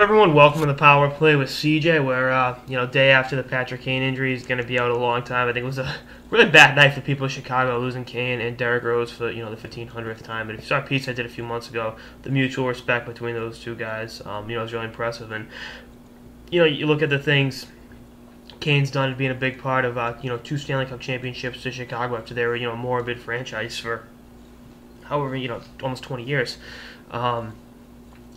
Everyone, welcome to the Power Play with CJ. Where day after the Patrick Kane injury, he's going to be out a long time. I think it was a really bad night for people in Chicago, losing Kane and Derrick Rose for the 1500th time. And if you saw a piece I did a few months ago, the mutual respect between those two guys, was really impressive. And you look at the things Kane's done to being a big part of two Stanley Cup championships to Chicago after they were a morbid franchise for however almost 20 years.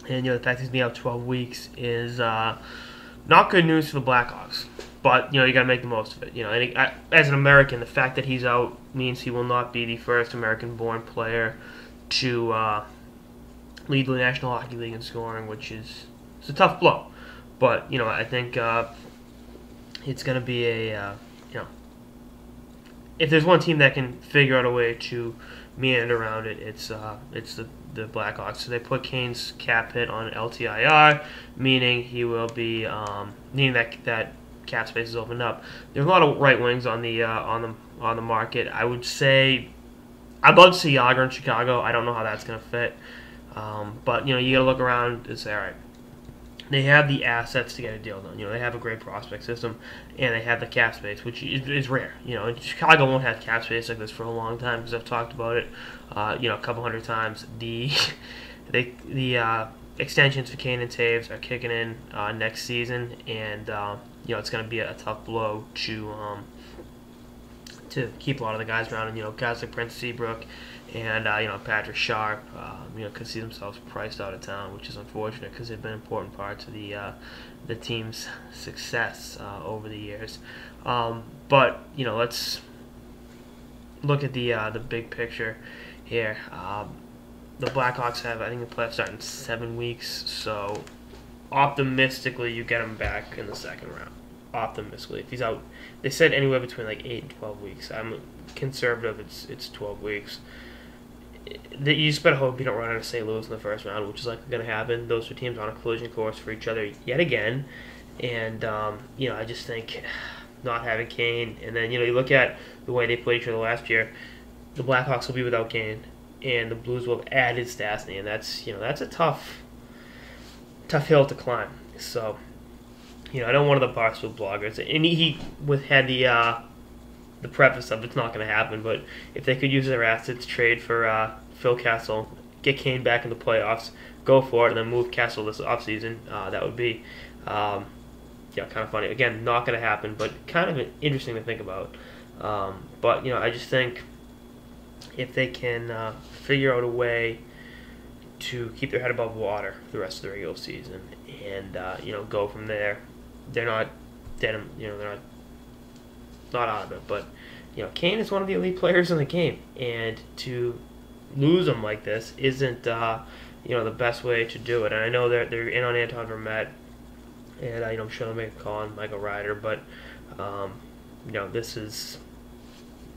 And the fact he's been out 12 weeks is not good news for the Blackhawks. But you got to make the most of it. As an American, the fact that he's out means he will not be the first American-born player to lead the National Hockey League in scoring, which is a tough blow. But I think it's going to be if there's one team that can figure out a way to meander around it, it's the Blackhawks. So they put Kane's cap hit on LTIR, meaning he will be meaning that cap space is opened up. There's a lot of right wings on the market. I would say I'd love to see Yager in Chicago. I don't know how that's going to fit, but you got to look around and say, all right, they have the assets to get a deal done. They have a great prospect system, and they have the cap space, which is rare. Chicago won't have cap space like this for a long time because I've talked about it, a couple hundred times. The extensions for Kane and Taves are kicking in next season, and it's going to be a tough blow to keep a lot of the guys around, and guys like Prince Seabrook and Patrick Sharp, could see themselves priced out of town, which is unfortunate because they've been important parts of the team's success over the years. But let's look at the big picture here. The Blackhawks have, I think, the playoffs start in 7 weeks, so optimistically you get him back in the second round. Optimistically, if he's out, they said anywhere between like 8 and 12 weeks. I'm conservative; it's 12 weeks. You just better hope you don't run out of St. Louis in the first round, which is likely going to happen. Those two teams on a collision course for each other yet again, and I just think not having Kane, and then you look at the way they played each other last year. The Blackhawks will be without Kane, and the Blues will have added Stastny, and that's a tough hill to climb. So. I know one of the Barstool bloggers, and he had the preface of it's not going to happen, but if they could use their assets, trade for Phil Kessel, get Kane back in the playoffs, go for it, and then move Kessel this offseason, that would be kind of funny. Again, not going to happen, but kind of interesting to think about. But I just think if they can figure out a way to keep their head above water for the rest of the regular season and go from there. They're not dead, they're not out of it. But Kane is one of the elite players in the game, and to lose him like this isn't the best way to do it. And I know they're in on Anton Vermette, and I'm sure they'll make a call on Michael Ryder, but this is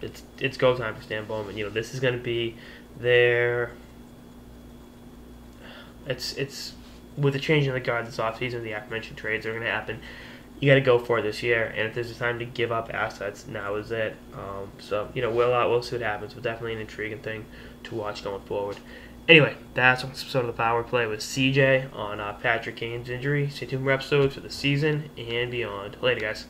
it's go time for Stan Bowman. This is going to be their. It's with the change in the guard this offseason, the aforementioned trades are going to happen. You got to go for it this year, and if there's a time to give up assets, now is it. We'll see what happens, but definitely an intriguing thing to watch going forward. Anyway, that's an episode of the Power Play with CJ on Patrick Kane's injury. Stay tuned for episodes for the season and beyond. Later, guys.